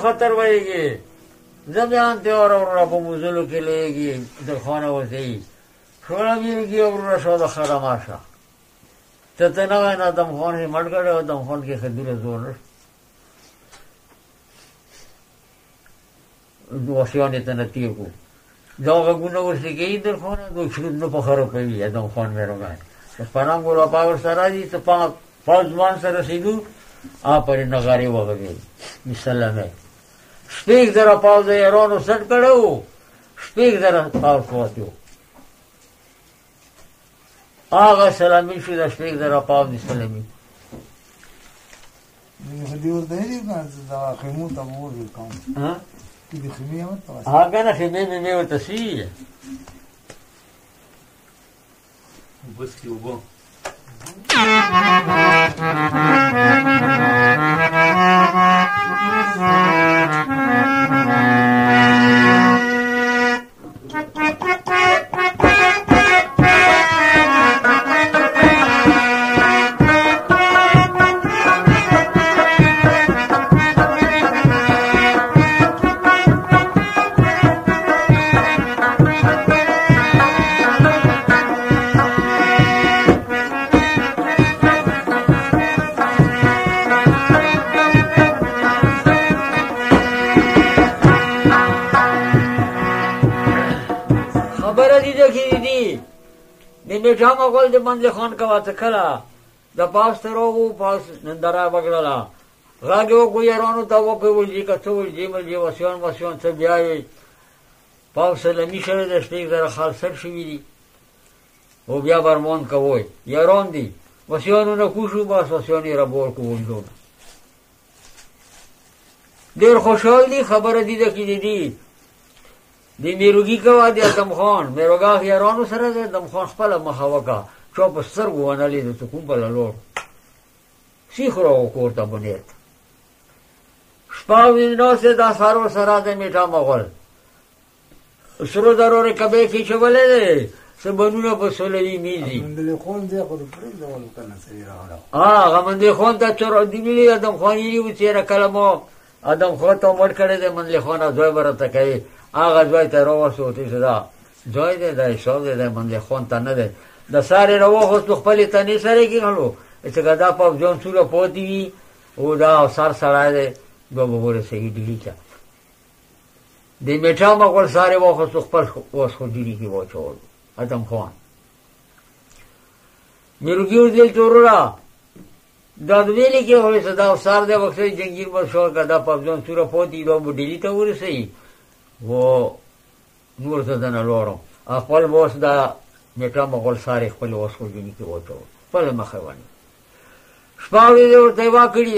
خطر وایږي زمیان ته اور په موزلو کې لګي د خانه وځي شوړه میږي اور شو د خرماشه ته ته نه نه دم خان یې مړګړ او دم خان کې خدوره زور وسیانه ته نتیو کو دا غوونه ورسېږي د خانه د شروع نه په خراب کوي ادم خان مې راغی سپانام ګور پاور سره دي ته پاوز مان سره سیدو پر نغاري وغوي مسلمه شپږ زره پاوز یې رانو سټ کړو شپږ زره پاوز کوتو هغه سلامي شو د شپږ زره پاوز سلامي دې ورته دی دا خیمو ته ورول کوم ها دې خیمه ورته هغه نه خیمه مې ورته سي بس کې وګو میټا مغول د منځ خان کا ته کلا د پاس ترو پاس نندرا بغړلا راګو کو یارانو تا و په ولې کته ولې مې وسیون څه بیاي پاس له میشره د شپږ زره خالصر شوی دي او بیا برمون کوي یاران دي وسیونونه کوشو باس وسیونی را بور کوو ډیر خوشحال دي خبره دي د کې دي د میروګي کوا د ادم خان میروګا یارانو سره د ادم خان خپل مخاوکا چا په سترګو ونه لید ته کوم بل لور سیخرو کوړه بنیت شپاوی نو سه دا سارو سره د میټا مغول سرو ضروري کبه کی چولې سبنونه په سولوي میزي مندل خون دې خو پرې ډول کنه سړي راغله غمندې خون ته چر دی ویلي ادم خان یې و چیرې کلمو ادم خو ته مړ کړي د مندل خان ځای ورته کوي هغه ځای ته راوښو ته صدا ځای دې د حساب دې مندل خان ته نه ده د ساري راوښو خپل ته نه سره کېږي چې دا په ځون سره پوتې وي او دا سر سره دې دوه سهي دی چا د میټا مغول ساري واخو خپل اوس خو دی کې واچول ادم خان میروګیو دل تورلا دا ویلې کې هوې صدا سر دې وخت جنگیر پر شور کدا په ځون سره پوتې دوه ډیلی ته ورسې و نور ته نه لورم خپل وس دا میټا مغول ساري خپل اوس خو دی کې واچول په مخه باندې شپاوی دې ورته واکړی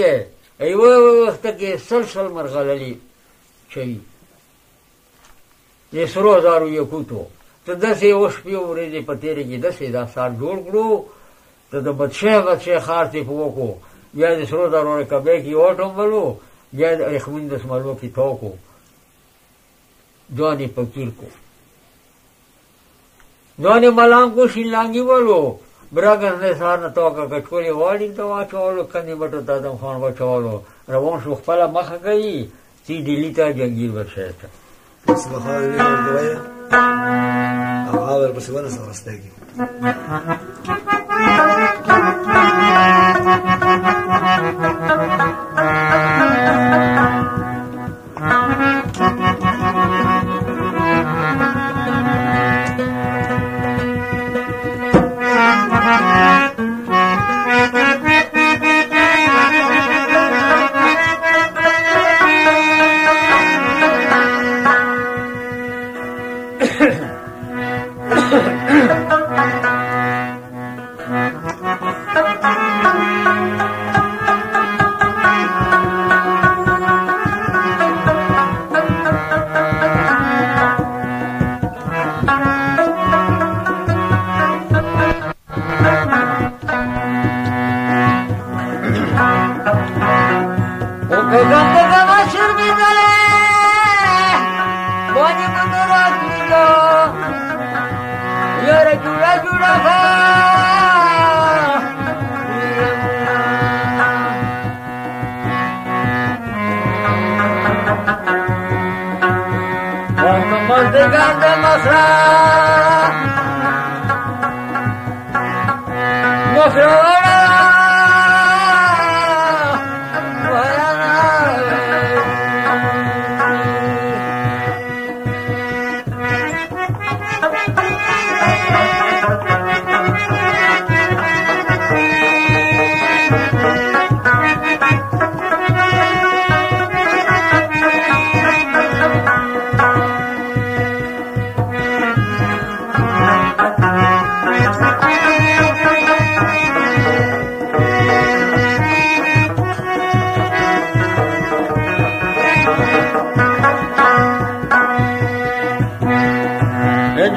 ایوه وخت کې سلسل مرغللی چي یې سرو زارو یو کوټو ته داسې اوس په ورې په تیرې کې داسې دا سار جوړ کړو ته د بچه خارتي په وکړو بیا د سرو زارو کبه کې اوټم بلو بیا د رخمن د سمالو کې توکو ځانې فقیر کو ځانې ملام کو شیلانګي بولو برګر نه سار نه توګه کټکولې واړی ته واچولو کني بټو ته دم خان واچولو روان شو خپل مخه کوي چې ډیلی ته جنگیر ورشه سبحان الله ورته او هاور په سبانه سره واستګي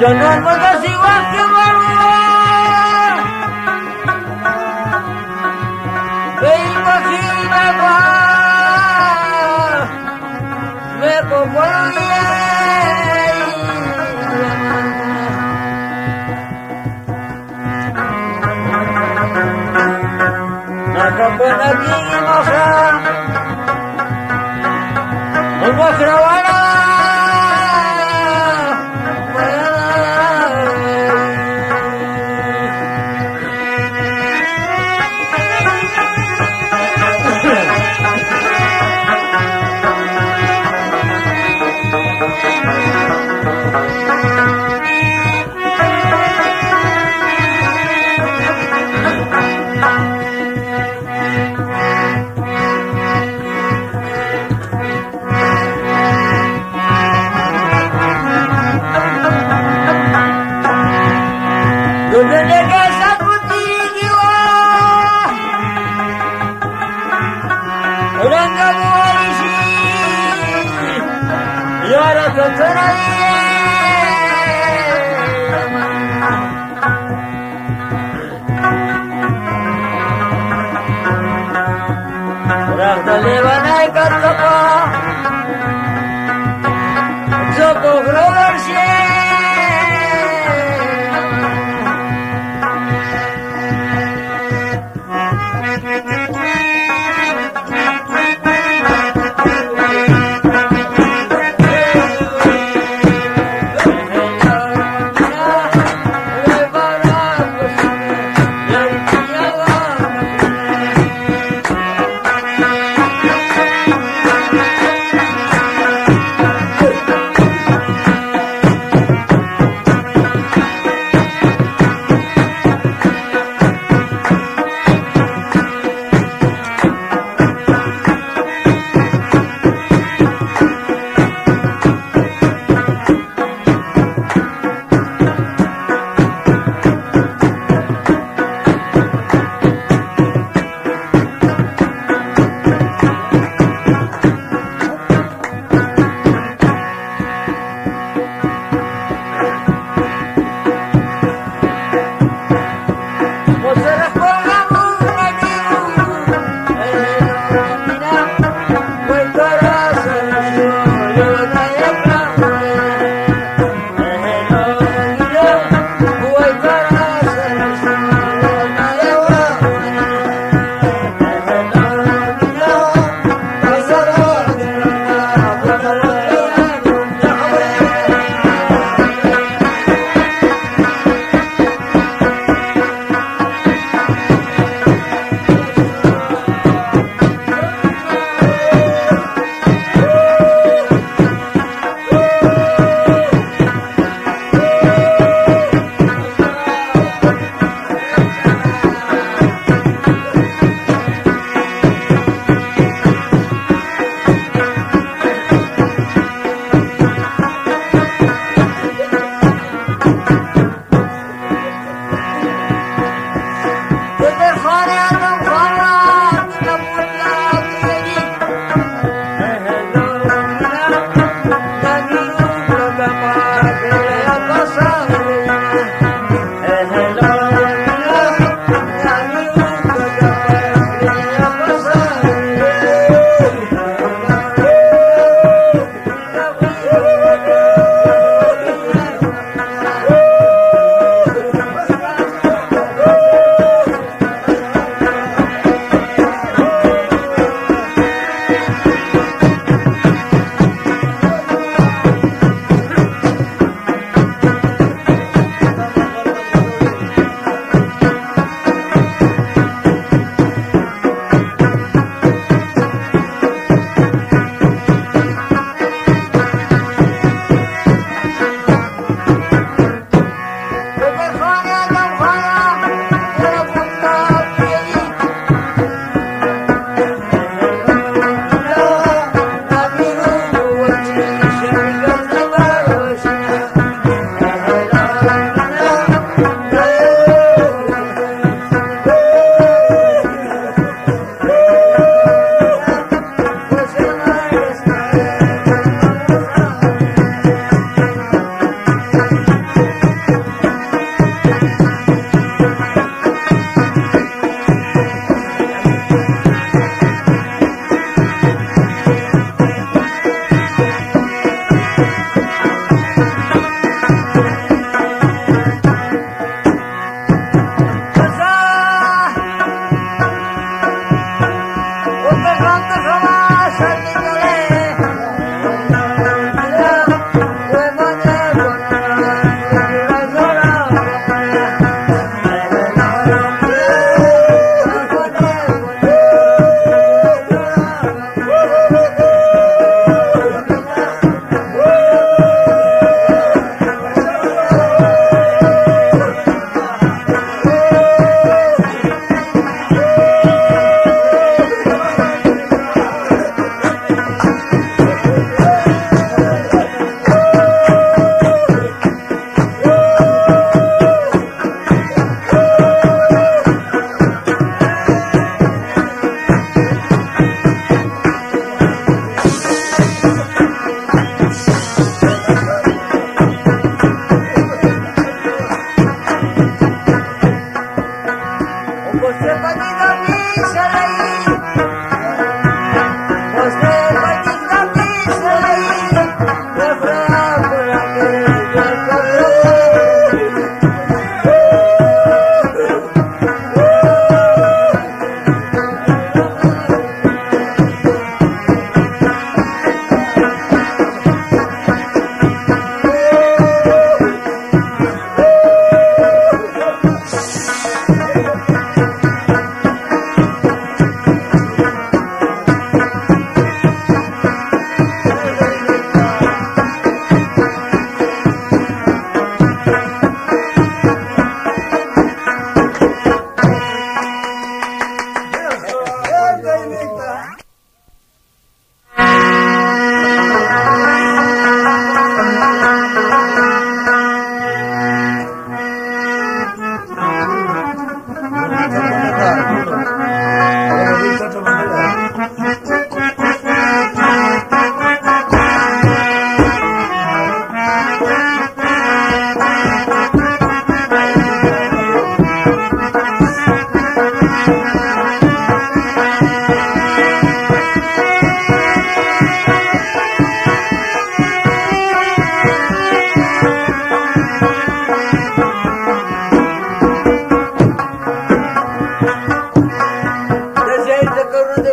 Yo no puedo igual que me imagina más, me pongo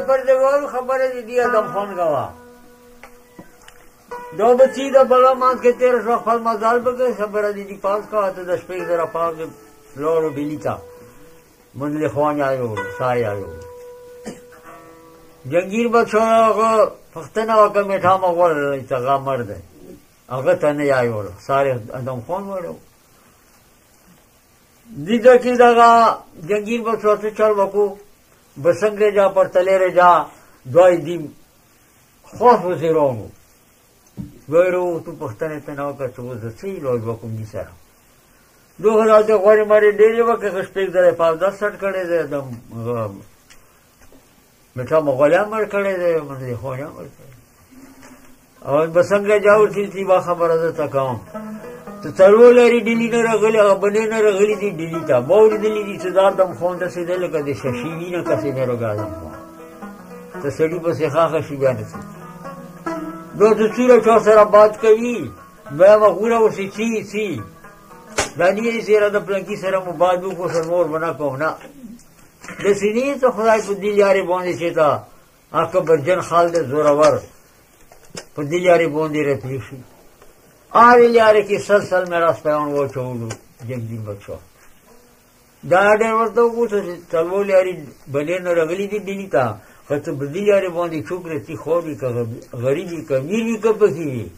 پر دیوار خبر ہے دی آدم خان گوا دو بچی دا بلا مانس کے تیرہ سو خفل مزال بگئے خبر دی پاس کا تو دس پیک ذرا پاک لورو ڈیلی تا منزل خوان آئیو سائی آئیو جنگیر بچھوڑا کو پختنا وکا میٹھا مغور اتغا مرد ہے اگر تنے آئیو سارے آدم خان وڑو دیدہ کی دگا جنگیر بچھوڑا سے چل وکو بسنگے جا پر تلیرے جا دوائی دیم خوف سے رونو گویرو تو پختنے تناو کا چوز سی لوگ وکم دی سارا 2000 ته غوړې مارې ډېرې وکړې که شپږ ځله پاس 10 سټ کړی دی د میټا مغولیا مړ کړی دی منځې خویا مړ کړی او به څنګه جاو چې با خبره ده ته کوم ته څلور لري ډیلی نه راغلی هغه بلې نه راغلی دي ډیلی ته ما اورېدلي دي چې دا دم خون رسېدی لکه د ششیوي نه کسې نه راګادم ته سړي پسې خاښه شي بیا نه شي دو ته څوره چا سره بات کوي بیا به غوره ورسې سی دانی سیرا دا پلنکی سره مبادو کو سرمور بنا کو نا دسینی تو خدای په دل یاري باندې چتا اکبر جن خالد زورور په دل یاري باندې راتلی شي آری یاري کی سلسل میرا سپاون و چولو جنگی بچو دا ډېر ورته کو چې تلول یاري بلې نه رغلی دي دلی تا خو ته په دل یاري باندې چوکره تی خو دي غریبی کمیری کپکی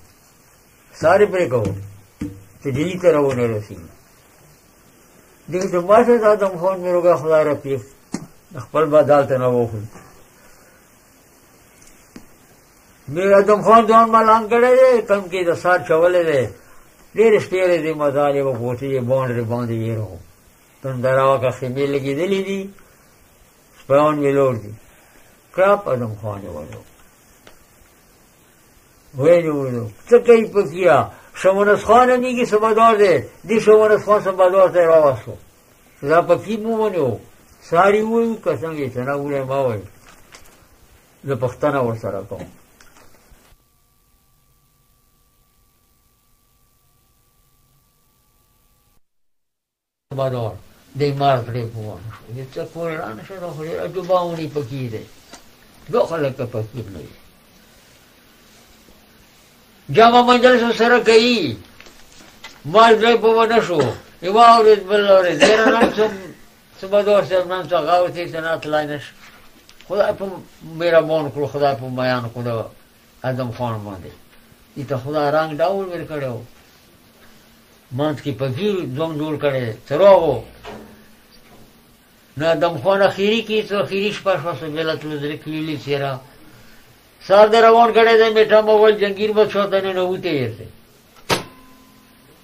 سارے پرې کو تو دلی طرح وہ نہیں رسی دیکھ تو ماشاء اللہ آدم خان میں روگا خدا رفیق اخبر بادالتا نہ وہ خود میرے آدم خان دوان مالان کرے دے کم کی دا سار چولے دے دیر اسپیرے دے مزالے وہ گوٹی یہ بانڈرے باندے یہ رہو تم دراوا کا خیمے لگی دلی دی سپیان میں لوڑ دی کراپ آدم خان ہے وہ لوگ وہ چکئی پکیا شمونس خان نہیں کی سبادار دے دی شمونس خان سبادار دے راوستو دا پکی مومنیو ساری ہوئی کسنگی چنا گولے ماوئی دا پختانا ورسارا کون سبادار دی مارک ری پوانشو دی چکوری رانشو دا خوری را جو باونی پکی دے دو خلق پکی نہیں جامع مجلس سره کوي مال ځای په ونه شو یو اورید بل اورید ډېر نن سبادور صاحب نن څه غاوتې سنا تلای نش خدای په مهربان کړو خدای په بیان کړو آدم خان باندې ته خدای رنگ ډاول ور کړو مانس کی پګیر دوم جوړ کړي ترو نه آدم خان اخیری کی تو اخیری شپه شو ملت لزر کلیلی سیرا سار در روان کړی دی میټا مغول جنگیر بچو ته نه وته یې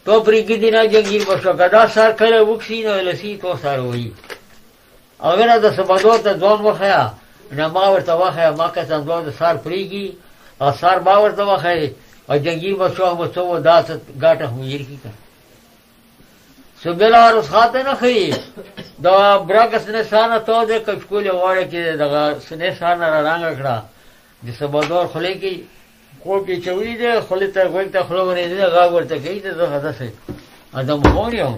تو پرې کې دی نه جنگیر بچو کدا سار کله وکسی نه لسی تو سار وی اگر دا سبادو ته ځون وخیا نه ما ورته وخیا ما که څنګه ځون سار پریږي او سار ما ورته وخیا او جنگیر بچو مو څو داس غاټه هویر کی کا سو بلا روز خاطر نه خي دا براکس نه سانه تو د کچکول وړه کې دغه سنه سانه رنګ کړه د سبادور خلی کی کو کی چوری دے خلی ته وای ته خلو ورې دې غا ورته کوي ته زه سه ادم خوریم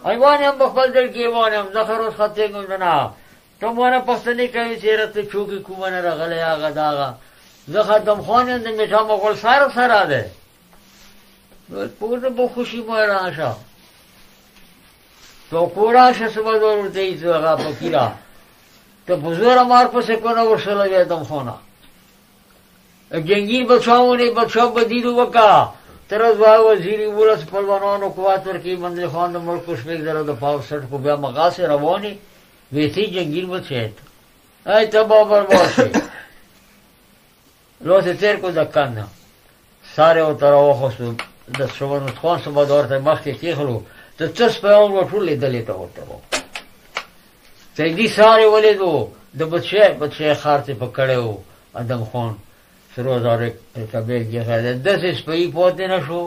ایوان هم بخبل دل کی ایوان هم نخر اس خطے گم جنا تو مانا پختنی کئی سیرت چوکی کومن رغلی آغا داغا زخر دم خوانی اندر میٹھا مغل سار آدھے پورا بو خوشی مہرا آشا تو کوڑا آشا صبح دور اٹھتے ہی تو اگا پکیرا تو بزور امار پسے کونا ورسل گیا دم خونا جنگیر بچاؤں نے بچاؤ بدیدو وکا ترز بھائی وزیری بولس پلوانانو قوات ورکی مندل خان دا ملک کشمیک در دا پاک سٹ کو بیا مقا سے روانی ویسی جنگیر بچیت ای تبا برباد شی لو سے تیر کو دکانا سارے او ترا وخصو دس شبانوت خان سبا دورتا مخ کے کیخلو تو چس پیان و ٹھولی دلی تا ہوتا رو تیدی سارے ولی دو دا بچے خارتے پکڑے ہو ادم خان سروزار کبیر کی خیال دس اس پہ ہی پوتے نہ شو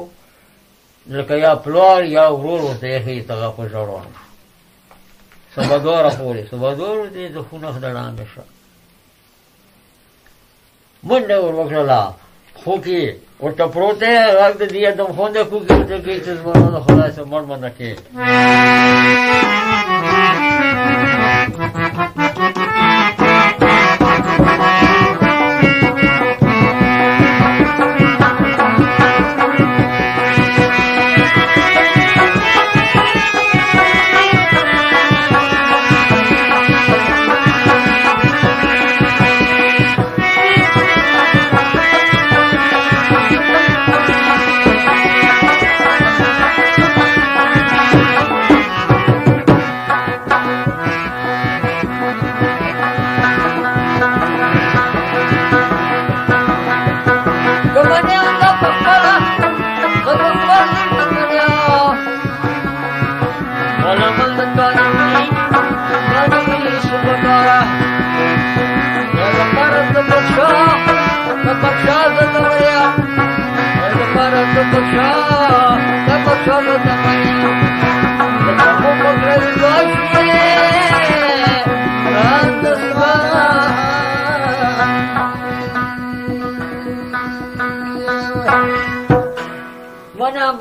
لکہ یا پلوار یا ورور ہوتے ایخی تغا پشاران سبادوار اپوری سبادوار ہوتے تو خونخ دران بشا منڈے اور وکرلا خوکی اور تپروتے ہیں راک دیا دم خوندے کوکی ہوتے کئی تزمانوں خدا سے مرمہ نکے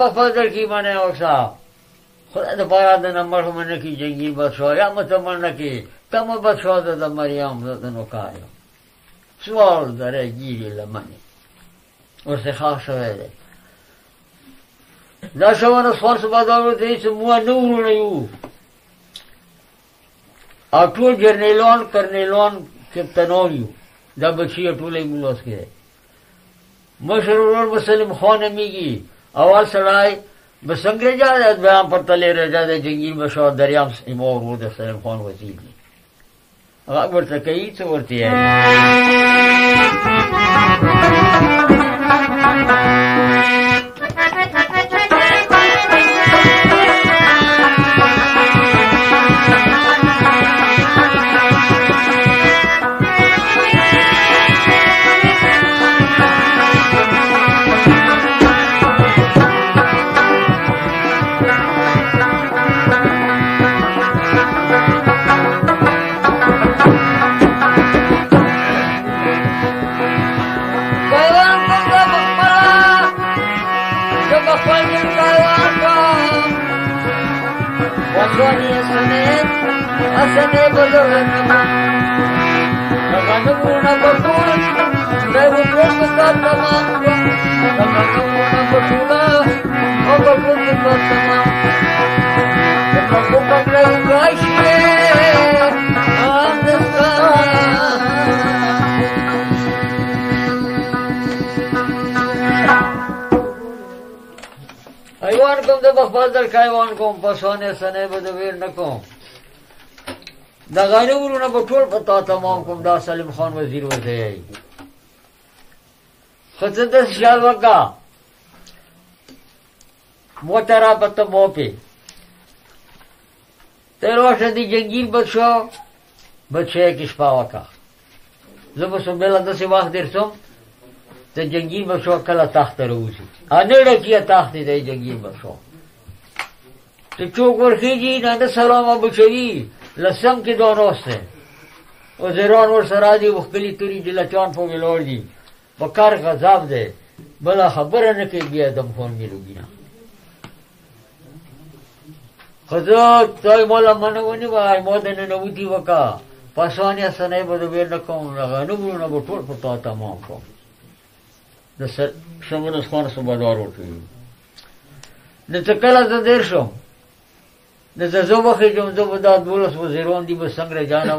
بفضل کی مانے اوکسا خدا دوبارہ دن مرح من کی جنگی بادشاہ یا متمن کی تم بادشاہ دا مریم دنو کایو سوال داره گیری لمنی اور سے خاص ہوئے دا شوان اسفانس بادارو دیس موہ نورو نیو اٹول جرنیلون کرنیلون کپتنونیو دا بچی اٹولی ملوس کے مشرور مسلم خان میگی اول سڑائی بسنگرے جا دے بیان پر تلے رہ جا دے جنگیر بشاہ دریام امور وہ دے سلیم خان وزیر دی اکبر تکئی چورتی ہے Asane bolorama, nakanuna bakul, narublon katama, nakanuna bakula, obakul katama, nakakupakla ugaishe, amdasa. Aywan kom de bakbadal kaywan kom pasone sane badawir nakom. دا غانی ورونه په ټول پتا تمام کوم دا سلیم خان وزیر وځي خطه د خیال وکا موترا پته مو په تیرو شدی جنگیر بچو بچے کی شپا وکا زب سمبل د سی واخ درسم ته جنگیر بچو کله تخت روزي انړه کیه تخت دی جنگیر بچو ته چوک ورخیږي نه د سلام ابو شری لسم کې دوه نوسته وزیران ورسره دي وخکلي توري دي لچان په ویلوړ دي په کار غذاب دی بله خبره نه کوي ادم خان میلوګي خزه تای مولا منه ونی وای مودن نه ودی وکا پاسوانیا سنې بده ویر نه کوم نه ورونه په ټول په تا تمام کوم د څنګه خان سره بادار ورته نه تکلا ز دیر شو نه زه وخت جوړ زه به دا دولس وزیران دي به څنګه جانا